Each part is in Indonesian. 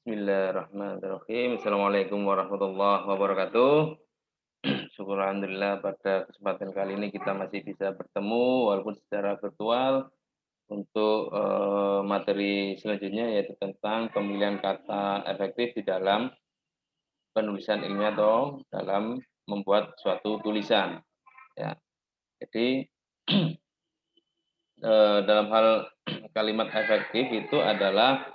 Bismillahirrahmanirrahim. Assalamualaikum warahmatullahi wabarakatuh. Syukur alhamdulillah pada kesempatan kali ini kita masih bisa bertemu walaupun secara virtual untuk materi selanjutnya yaitu tentang pemilihan kata efektif di dalam penulisan ilmiah atau dalam membuat suatu tulisan. Ya, jadi dalam hal kalimat efektif itu adalah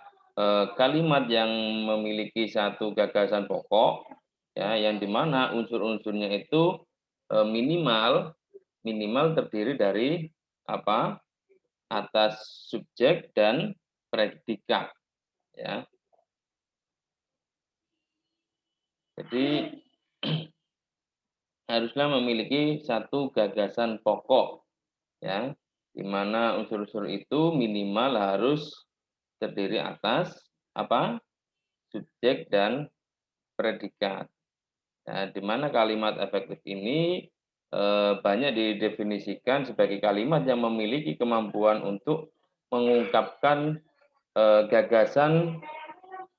kalimat yang memiliki satu gagasan pokok, ya, yang dimana unsur-unsurnya itu minimal minimal terdiri dari apa? Atas subjek dan predikat, ya. Jadi haruslah memiliki satu gagasan pokok, ya, di mana unsur-unsur itu minimal harus terdiri atas apa? Subjek dan predikat. Nah, di mana kalimat efektif ini banyak didefinisikan sebagai kalimat yang memiliki kemampuan untuk mengungkapkan gagasan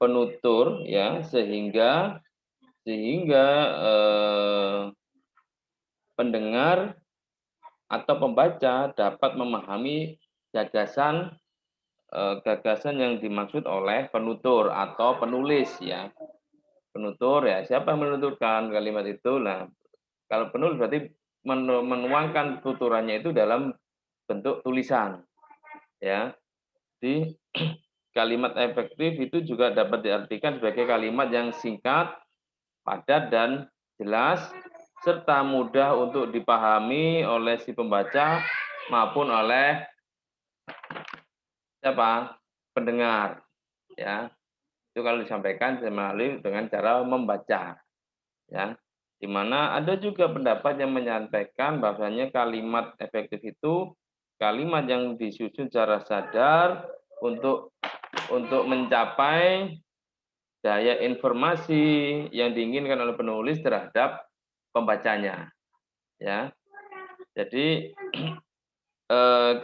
penutur, ya, sehingga sehingga pendengar atau pembaca dapat memahami gagasan gagasan yang dimaksud oleh penutur atau penulis, ya. Penutur, ya, siapa yang menuturkan kalimat itu? Nah, kalau penulis berarti menuangkan tuturannya itu dalam bentuk tulisan, ya. Di kalimat efektif itu juga dapat diartikan sebagai kalimat yang singkat, padat dan jelas serta mudah untuk dipahami oleh si pembaca maupun oleh siapa? Pendengar, ya. Itu kalau disampaikan melalui dengan cara membaca, ya. Di mana ada juga pendapat yang menyampaikan bahwasanya kalimat efektif itu kalimat yang disusun secara sadar untuk mencapai daya informasi yang diinginkan oleh penulis terhadap pembacanya, ya. Jadi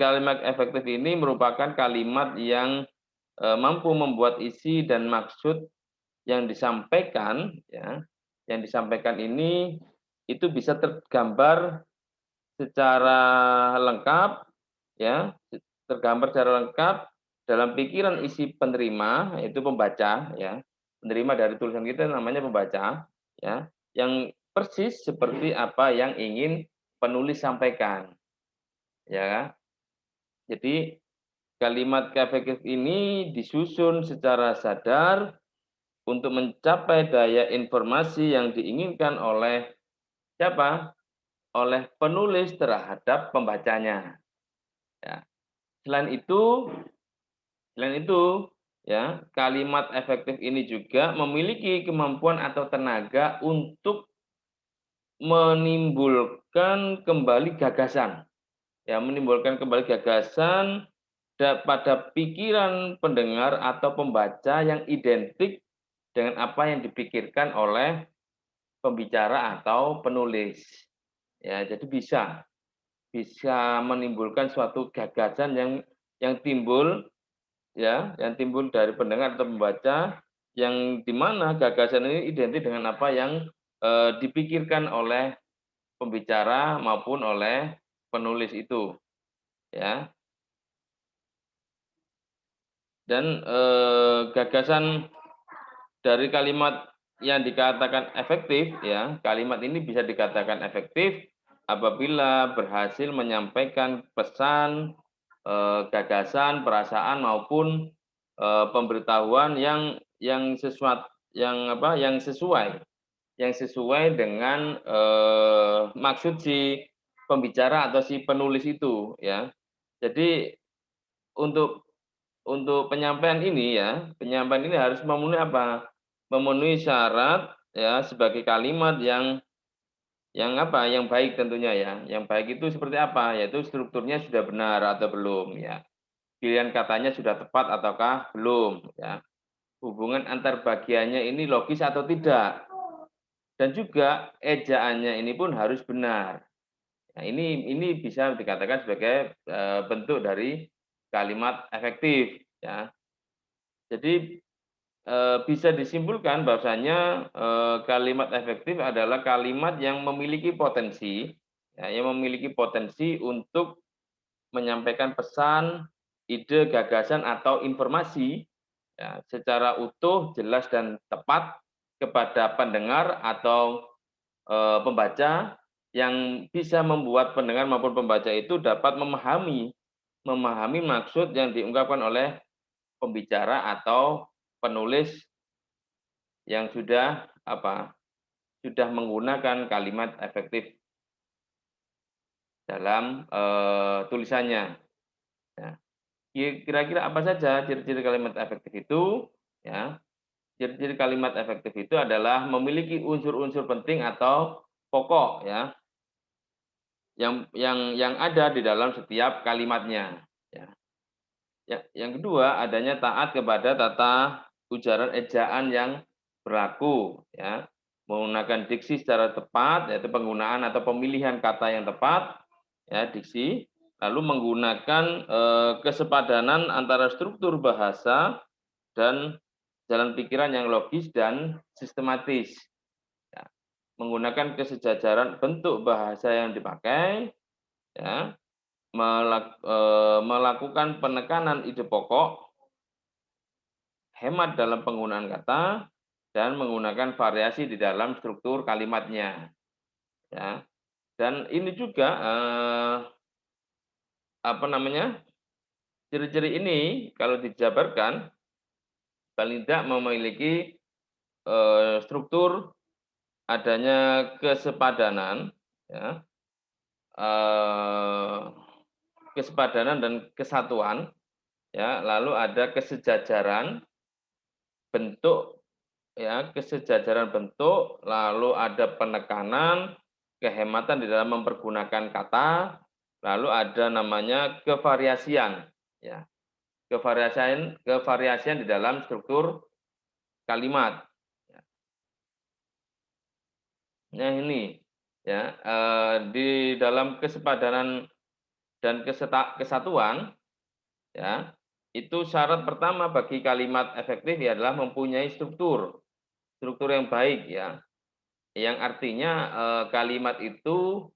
kalimat efektif ini merupakan kalimat yang mampu membuat isi dan maksud yang disampaikan, ya, yang disampaikan ini itu bisa tergambar secara lengkap, ya, tergambar secara lengkap dalam pikiran isi penerima, yaitu pembaca, ya. Penerima dari tulisan kita namanya pembaca, ya, yang persis seperti apa yang ingin penulis sampaikan, ya. Jadi kalimat efektif ini disusun secara sadar untuk mencapai daya informasi yang diinginkan oleh siapa? Oleh penulis terhadap pembacanya, ya. Selain itu selain itu, ya, kalimat efektif ini juga memiliki kemampuan atau tenaga untuk menimbulkan kembali gagasan, ya, menimbulkan kembali gagasan pada pikiran pendengar atau pembaca yang identik dengan apa yang dipikirkan oleh pembicara atau penulis. Ya, jadi bisa bisa menimbulkan suatu gagasan yang timbul, ya, yang timbul dari pendengar atau pembaca yang di mana gagasan ini identik dengan apa yang dipikirkan oleh pembicara maupun oleh penulis itu, ya. Dan gagasan dari kalimat yang dikatakan efektif, ya, kalimat ini bisa dikatakan efektif apabila berhasil menyampaikan pesan, gagasan, perasaan maupun pemberitahuan yang sesuai dengan maksud si pembicara atau si penulis itu, ya. Jadi untuk penyampaian ini, ya, penyampaian ini harus memenuhi apa? Memenuhi syarat, ya, sebagai kalimat yang baik tentunya, ya. Yang baik itu seperti apa? Yaitu strukturnya sudah benar atau belum, ya. Pilihan katanya sudah tepat ataukah belum, ya. Hubungan antar bagiannya ini logis atau tidak. Dan juga ejaannya ini pun harus benar. Nah, ini bisa dikatakan sebagai bentuk dari kalimat efektif, ya. Jadi bisa disimpulkan bahwasanya, kalimat efektif adalah kalimat yang memiliki potensi, ya, yang memiliki potensi untuk menyampaikan pesan, ide, gagasan, atau informasi, ya, secara utuh, jelas, dan tepat kepada pendengar atau, pembaca, yang bisa membuat pendengar maupun pembaca itu dapat memahami maksud yang diungkapkan oleh pembicara atau penulis yang sudah sudah menggunakan kalimat efektif dalam, tulisannya, ya. Kira-kira apa saja ciri-ciri kalimat efektif itu, ya. Ciri-ciri kalimat efektif itu adalah memiliki unsur-unsur penting atau pokok, ya, yang ada di dalam setiap kalimatnya, ya. Yang kedua, adanya taat kepada tata ujaran ejaan yang berlaku, ya. Menggunakan diksi secara tepat, yaitu penggunaan atau pemilihan kata yang tepat, ya, diksi. Lalu menggunakan, kesepadanan antara struktur bahasa dan jalan pikiran yang logis dan sistematis, ya. Menggunakan kesejajaran bentuk bahasa yang dipakai, ya. Melakukan penekanan ide pokok, hemat dalam penggunaan kata, dan menggunakan variasi di dalam struktur kalimatnya, ya. Dan ini juga, ciri-ciri ini kalau dijabarkan paling tidak memiliki, struktur adanya kesepadanan, ya, eee, kesepadanan dan kesatuan, ya, lalu ada kesejajaran bentuk, ya, kesejajaran bentuk, lalu ada penekanan, kehematan di dalam mempergunakan kata, lalu ada namanya kevariasian, ya, kevariasian di dalam struktur kalimat. Nah ini, ya, di dalam kesepadanan dan kesatuan, ya, itu syarat pertama bagi kalimat efektif ya adalah mempunyai struktur yang baik, ya. Yang artinya, kalimat itu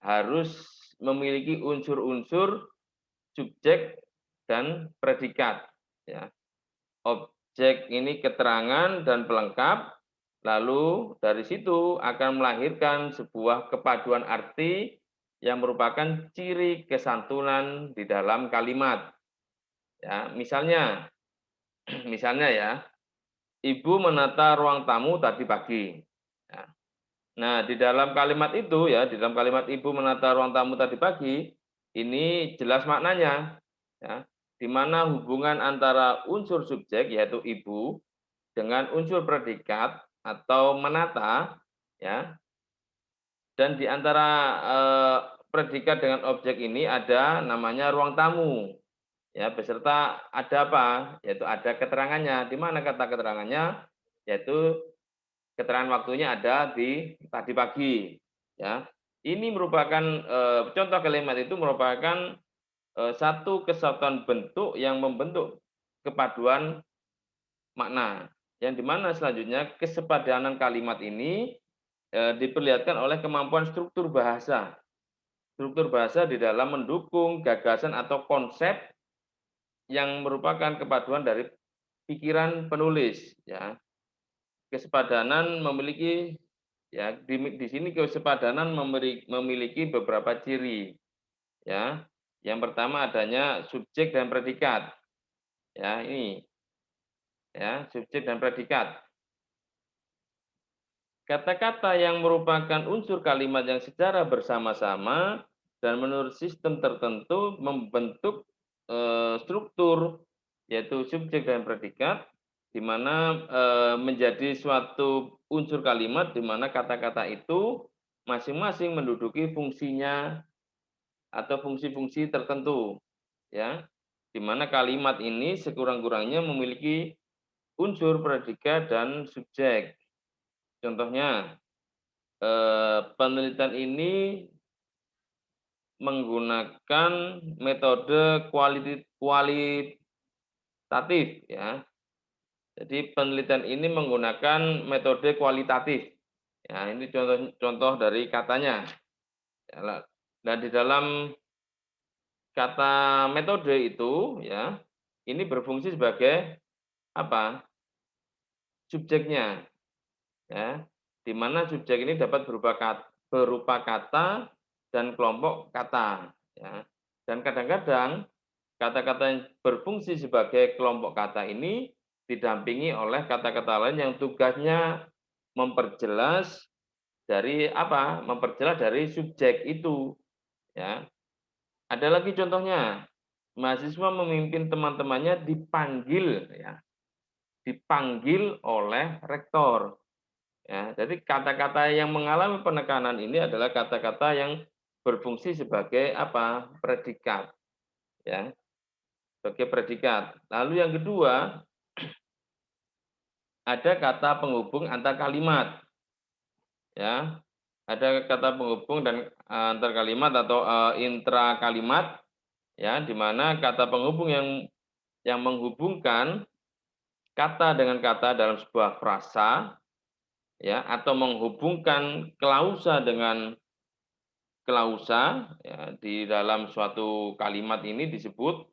harus memiliki unsur-unsur subjek dan predikat, ya. Objek ini keterangan dan pelengkap, lalu dari situ akan melahirkan sebuah kepaduan arti yang merupakan ciri kesantunan di dalam kalimat. Ya, misalnya misalnya ya, ibu menata ruang tamu tadi pagi. Ya. Nah, di dalam kalimat itu ya, di dalam kalimat ibu menata ruang tamu tadi pagi, ini jelas maknanya, ya, di mana hubungan antara unsur subjek yaitu ibu dengan unsur predikat atau menata, ya, dan di antara, predikat dengan objek ini ada namanya ruang tamu, ya, beserta ada apa, yaitu ada keterangannya, di mana kata keterangannya, yaitu keterangan waktunya ada di tadi pagi, ya. Ini merupakan, contoh kalimat itu merupakan, satu kesatuan bentuk yang membentuk kepaduan makna, yang di mana selanjutnya kesepadanan kalimat ini, diperlihatkan oleh kemampuan struktur bahasa. Struktur bahasa di dalam mendukung gagasan atau konsep yang merupakan kepaduan dari pikiran penulis, ya. Kesepadanan memiliki, ya, di sini kesepadanan memiliki beberapa ciri, ya. Yang pertama adanya subjek dan predikat, ya, ini, ya, subjek dan predikat. Kata-kata yang merupakan unsur kalimat yang secara bersama-sama dan menurut sistem tertentu membentuk, struktur, yaitu subjek dan predikat, di mana, menjadi suatu unsur kalimat di mana kata-kata itu masing-masing menduduki fungsinya atau fungsi-fungsi tertentu, ya. Di mana kalimat ini sekurang-kurangnya memiliki unsur predikat dan subjek. Contohnya, penelitian ini menggunakan metode kualitatif, ya, Jadi penelitian ini menggunakan metode kualitatif. Ya, ini contoh dari katanya. Ya, dan di dalam kata metode itu ya, ini berfungsi sebagai apa? Subjeknya, ya. Di mana subjek ini dapat berupa kata dan kelompok kata, ya. Dan kadang-kadang kata-kata yang berfungsi sebagai kelompok kata ini didampingi oleh kata-kata lain yang tugasnya memperjelas dari apa? Memperjelas dari subjek itu, ya. Ada lagi contohnya, mahasiswa memimpin teman-temannya dipanggil, ya, dipanggil oleh rektor. Ya, jadi kata-kata yang mengalami penekanan ini adalah kata-kata yang berfungsi sebagai apa? Predikat, ya, sebagai predikat. Lalu yang kedua, ada kata penghubung antar kalimat, ya. Ada kata penghubung dan antar kalimat atau intra kalimat, ya, di mana kata penghubung yang menghubungkan kata dengan kata dalam sebuah frasa, ya, atau menghubungkan klausa dengan klausa, ya, di dalam suatu kalimat ini disebut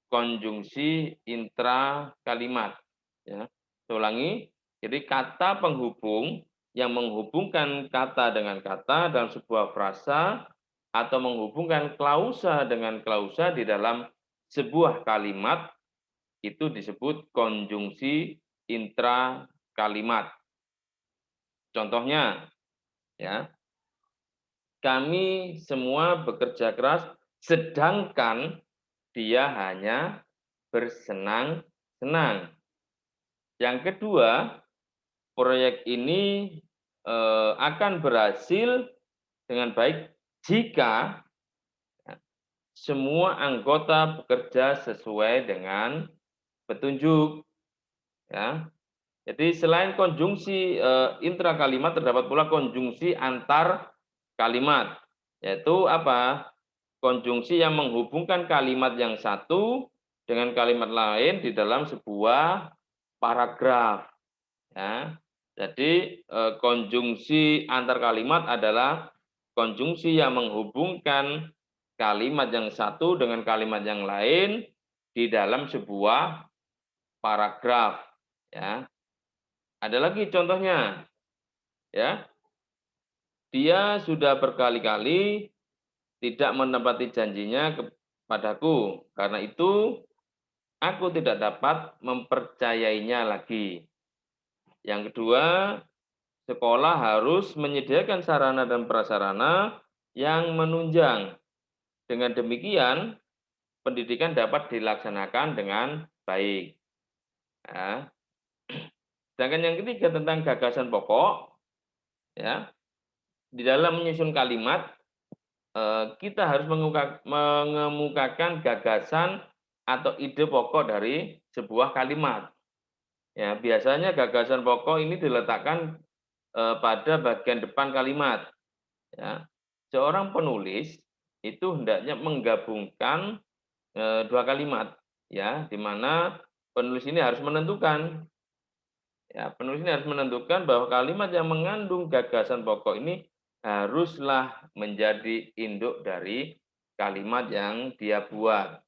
konjungsi intra kalimat, ya. Saya ulangi, jadi kata penghubung yang menghubungkan kata dengan kata dalam sebuah frasa atau menghubungkan klausa dengan klausa di dalam sebuah kalimat itu disebut konjungsi intra kalimat. Contohnya, ya, kami semua bekerja keras sedangkan dia hanya bersenang-senang. Yang kedua, proyek ini akan berhasil dengan baik jika semua anggota bekerja sesuai dengan petunjuk, ya. Jadi selain konjungsi intra kalimat terdapat pula konjungsi antar kalimat, yaitu apa? Konjungsi yang menghubungkan kalimat yang satu dengan kalimat lain di dalam sebuah paragraf, ya. Jadi konjungsi antar kalimat adalah konjungsi yang menghubungkan kalimat yang satu dengan kalimat yang lain di dalam sebuah paragraf, ya. Ada lagi contohnya, ya. Dia sudah berkali-kali tidak menepati janjinya kepadaku. Karena itu, aku tidak dapat mempercayainya lagi. Yang kedua, sekolah harus menyediakan sarana dan prasarana yang menunjang. Dengan demikian, pendidikan dapat dilaksanakan dengan baik. Ya. Sedangkan yang ketiga tentang gagasan pokok, ya, di dalam menyusun kalimat kita harus mengemukakan gagasan atau ide pokok dari sebuah kalimat. Ya, biasanya gagasan pokok ini diletakkan pada bagian depan kalimat. Ya. Seorang penulis itu hendaknya menggabungkan dua kalimat, ya, di mana penulis ini harus menentukan, ya, penulis ini harus menentukan bahwa kalimat yang mengandung gagasan pokok ini haruslah menjadi induk dari kalimat yang dia buat.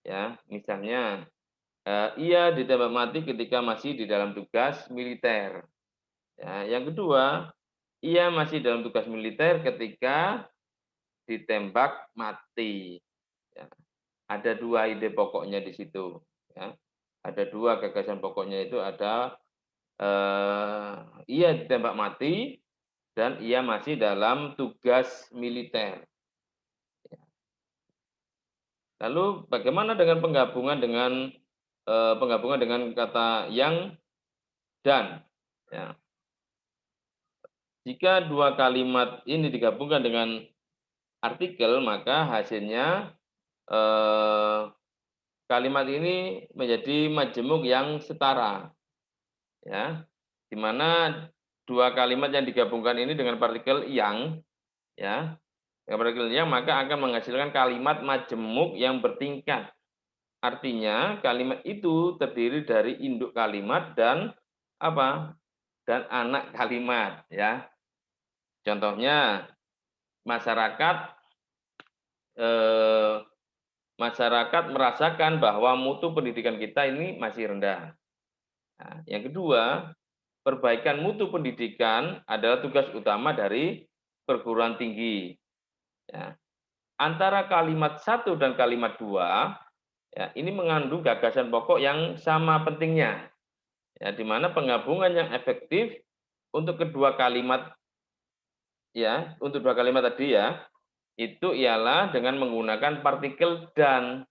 Ya, misalnya, ia ditembak mati ketika masih di dalam tugas militer. Ya, yang kedua, ia masih dalam tugas militer ketika ditembak mati. Ya, ada dua ide pokoknya di situ. Ya. Ada dua gagasan pokoknya itu ada ia ditembak mati dan ia masih dalam tugas militer. Lalu bagaimana dengan penggabungan dengan kata yang dan? Ya. Jika dua kalimat ini digabungkan dengan artikel, maka hasilnya kalimat ini menjadi majemuk yang setara. Ya, di mana dua kalimat yang digabungkan ini dengan partikel yang, ya, dengan partikel yang maka akan menghasilkan kalimat majemuk yang bertingkat. Artinya kalimat itu terdiri dari induk kalimat dan apa? Dan anak kalimat ya. Contohnya masyarakat eh, masyarakat merasakan bahwa mutu pendidikan kita ini masih rendah. Nah, yang kedua, perbaikan mutu pendidikan adalah tugas utama dari perguruan tinggi. Ya. Antara kalimat satu dan kalimat dua, ya, ini mengandung gagasan pokok yang sama pentingnya, ya, di mana penggabungan yang efektif untuk kedua kalimat, ya, untuk dua kalimat tadi ya, itu ialah dengan menggunakan partikel dan,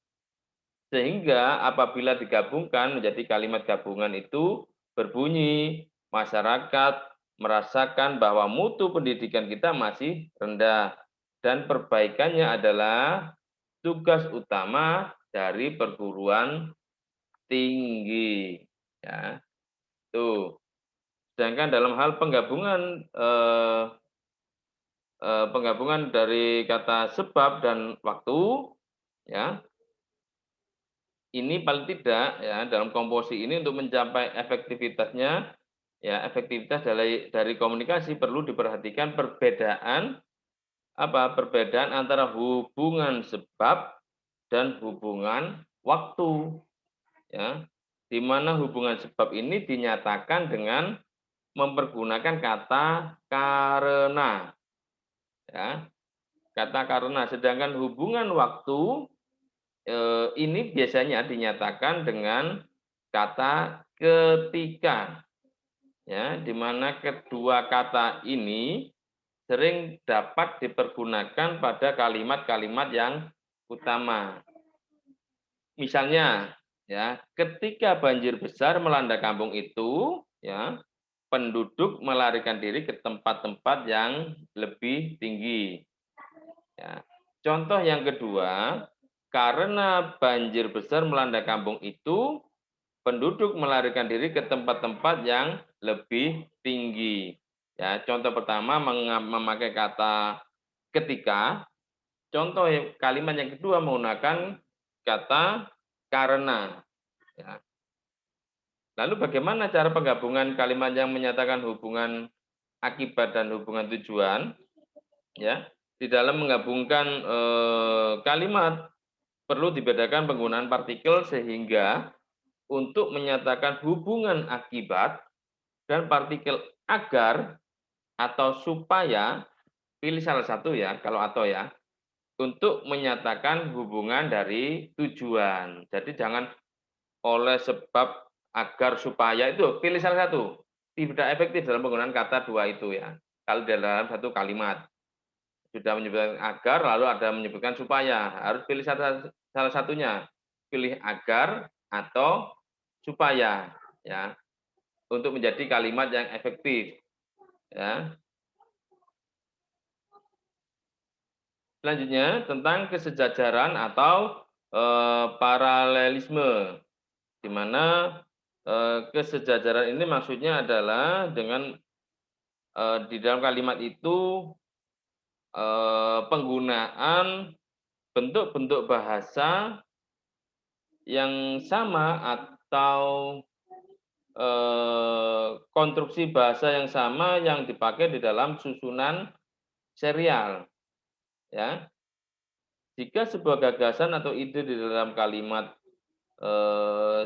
sehingga apabila digabungkan menjadi kalimat gabungan itu berbunyi, masyarakat merasakan bahwa mutu pendidikan kita masih rendah dan perbaikannya adalah tugas utama dari perguruan tinggi. Ya, tuh. Sedangkan dalam hal penggabungan penggabungan dari kata sebab dan waktu, ya, ini paling tidak ya dalam komposisi ini untuk mencapai efektivitasnya, ya efektivitas dari komunikasi perlu diperhatikan perbedaan perbedaan antara hubungan sebab dan hubungan waktu, ya. Di mana hubungan sebab ini dinyatakan dengan mempergunakan kata karena, ya. Kata karena, sedangkan hubungan waktu ini biasanya dinyatakan dengan kata ketika, ya, di mana kedua kata ini sering dapat dipergunakan pada kalimat-kalimat yang utama. Misalnya, ya, ketika banjir besar melanda kampung itu, ya, penduduk melarikan diri ke tempat-tempat yang lebih tinggi. Ya. Contoh yang kedua, karena banjir besar melanda kampung itu, penduduk melarikan diri ke tempat-tempat yang lebih tinggi. Ya, contoh pertama memakai kata ketika, contoh kalimat yang kedua menggunakan kata karena. Ya. Lalu bagaimana cara penggabungan kalimat yang menyatakan hubungan akibat dan hubungan tujuan? Ya, di dalam menggabungkan kalimat perlu dibedakan penggunaan partikel sehingga untuk menyatakan hubungan akibat dan partikel agar atau supaya, pilih salah satu ya, kalau atau ya, untuk menyatakan hubungan dari tujuan. Jadi jangan oleh sebab agar supaya itu pilih salah satu. Tidak efektif dalam penggunaan kata dua itu ya. Kalau dalam satu kalimat sudah menyebutkan agar lalu ada menyebutkan supaya, harus pilih salah satunya. Pilih agar atau supaya ya untuk menjadi kalimat yang efektif ya. Selanjutnya tentang kesejajaran atau paralelisme, di mana kesejajaran ini maksudnya adalah dengan di dalam kalimat itu penggunaan bentuk-bentuk bahasa yang sama atau konstruksi bahasa yang sama yang dipakai di dalam susunan serial ya. Jika sebuah gagasan atau ide di dalam kalimat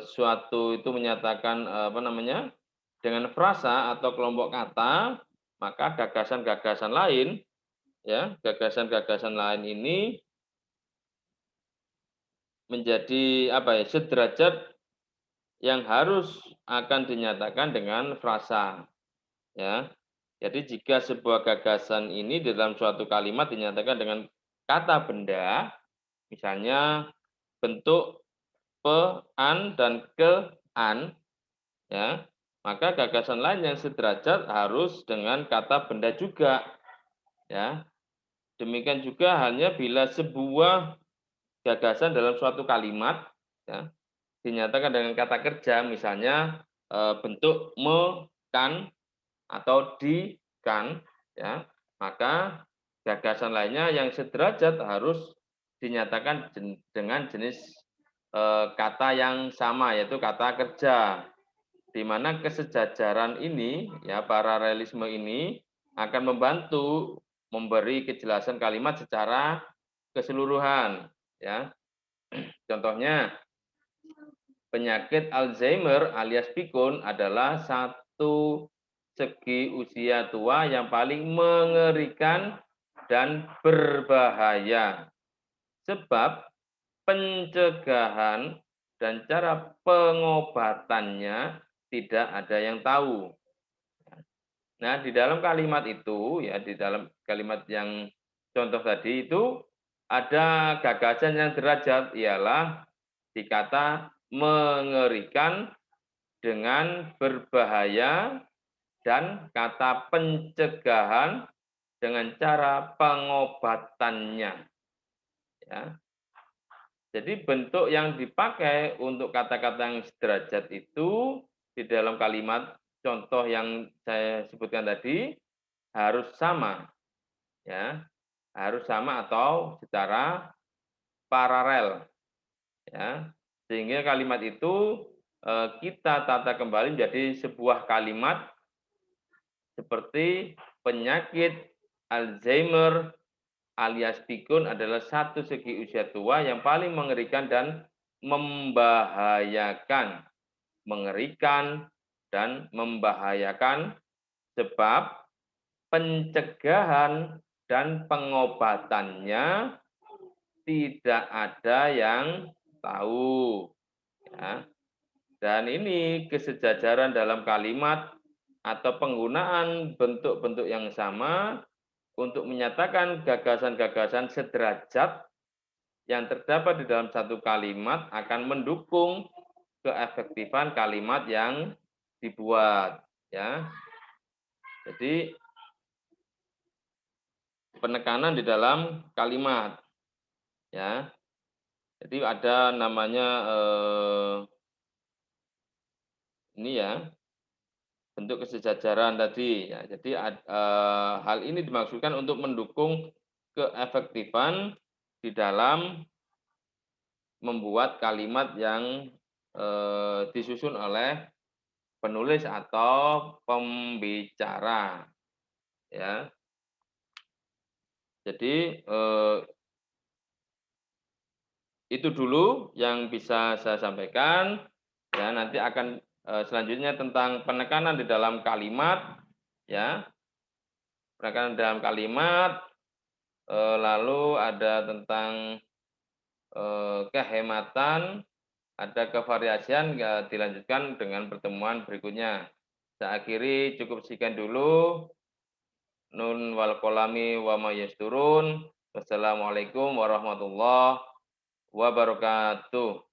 suatu itu menyatakan dengan frasa atau kelompok kata, maka gagasan-gagasan lain ya, gagasan-gagasan lain ini menjadi sederajat yang harus akan dinyatakan dengan frasa ya. Jadi jika sebuah gagasan ini di dalam suatu kalimat dinyatakan dengan kata benda, misalnya bentuk pe, an, dan ke, an, ya, maka gagasan lain yang sederajat harus dengan kata benda juga. Ya. Demikian juga halnya bila sebuah gagasan dalam suatu kalimat ya, dinyatakan dengan kata kerja, misalnya bentuk me, kan, atau di, kan, ya, maka gagasan lainnya yang sederajat harus dinyatakan dengan jenis kata yang sama, yaitu kata kerja. Di mana kesejajaran ini, ya, paralelisme ini akan membantu memberi kejelasan kalimat secara keseluruhan, ya. Contohnya, penyakit Alzheimer alias pikun adalah satu segi usia tua yang paling mengerikan dan berbahaya. Sebab pencegahan dan cara pengobatannya tidak ada yang tahu. Nah, di dalam kalimat itu, ya, di dalam kalimat yang contoh tadi itu ada gagasan yang derajat, ialah dikata mengerikan dengan berbahaya dan kata pencegahan dengan cara pengobatannya. Ya. Jadi bentuk yang dipakai untuk kata-kata yang sederajat itu di dalam kalimat contoh yang saya sebutkan tadi harus sama, ya, harus sama atau secara paralel, ya, sehingga kalimat itu kita tata kembali menjadi sebuah kalimat seperti penyakit Alzheimer alias pikun adalah satu segi usia tua yang paling mengerikan dan membahayakan. Mengerikan dan membahayakan sebab pencegahan dan pengobatannya tidak ada yang tahu. Ya. Dan ini kesejajaran dalam kalimat atau penggunaan bentuk-bentuk yang sama untuk menyatakan gagasan-gagasan sederajat yang terdapat di dalam satu kalimat akan mendukung keefektifan kalimat yang dibuat, ya. Jadi penekanan di dalam kalimat, ya. Jadi ada namanya ini, ya, bentuk kesejajaran tadi, ya. Jadi hal ini dimaksudkan untuk mendukung keefektifan di dalam membuat kalimat yang disusun oleh penulis atau pembicara, ya. Jadi itu dulu yang bisa saya sampaikan, ya. Nanti akan selanjutnya tentang penekanan di dalam kalimat, ya. Penekanan dalam kalimat, lalu ada tentang kehematan, ada kevariasian, ya, dilanjutkan dengan pertemuan berikutnya. Saya akhiri cukup sekian dulu. Nun wal kolami wa ma yasturun. Wassalamualaikum warahmatullahi wabarakatuh.